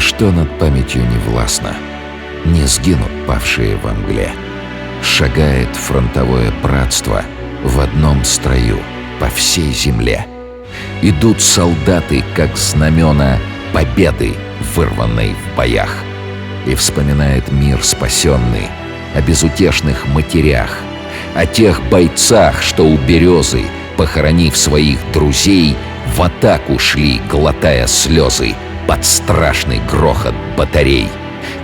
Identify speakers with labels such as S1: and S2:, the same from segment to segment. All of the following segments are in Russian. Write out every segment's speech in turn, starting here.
S1: Ничто над памятью не властно, не сгинут павшие во мгле. Шагает фронтовое братство в одном строю по всей земле. Идут солдаты, как знамена победы, вырванной в боях. И вспоминает мир спасенный о безутешных матерях, о тех бойцах, что у березы, похоронив своих друзей, в атаку шли, глотая слезы, под страшный грохот батарей.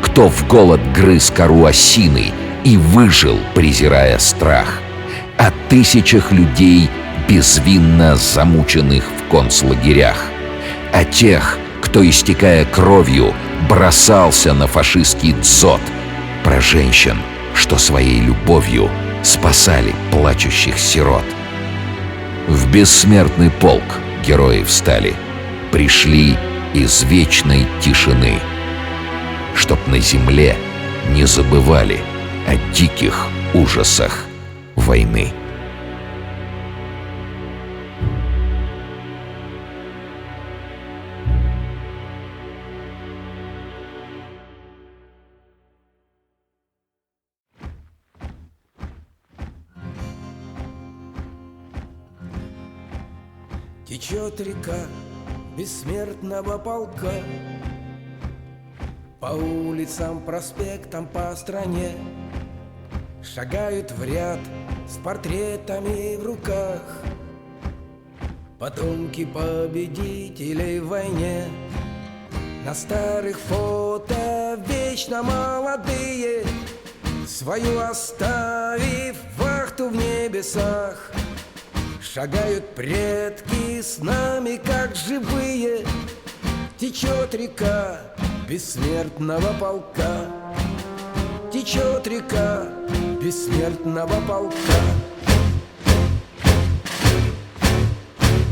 S1: Кто в голод грыз кору осины и выжил, презирая страх. О тысячах людей, безвинно замученных в концлагерях. О тех, кто, истекая кровью, бросался на фашистский дзот. Про женщин, что своей любовью спасали плачущих сирот. В бессмертный полк герои встали, пришли из вечной тишины, чтоб на земле не забывали о диких ужасах войны.
S2: Течет река бессмертного полка по улицам, проспектам, по стране. Шагают в ряд с портретами в руках потомки победителей в войне. На старых фото вечно молодые, свою оставив вахту в небесах. Шагают предки с нами, как живые. Течет река бессмертного полка. Течет река бессмертного полка.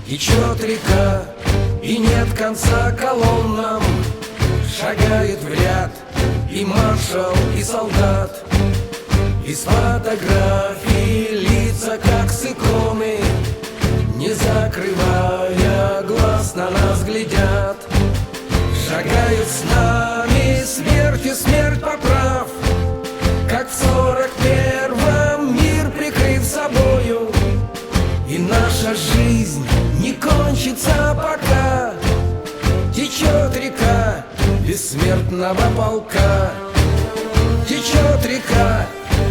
S2: Течет река, и нет конца колоннам. Шагает в ряд и маршал, и солдат. Из фотографий лица, как с иконы, не закрывая глаз, на нас глядят. Шагают с нами, смертью смерть поправ, как в 41-м мир прикрыв собою. И наша жизнь не кончится пока. Течет река бессмертного полка. Течет река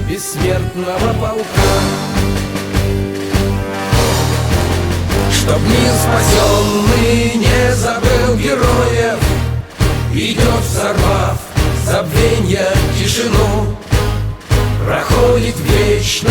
S2: бессмертного полка. Чтоб мир спасенный не забыл героев, идет, взорвав забвенья тишину, проходит вечно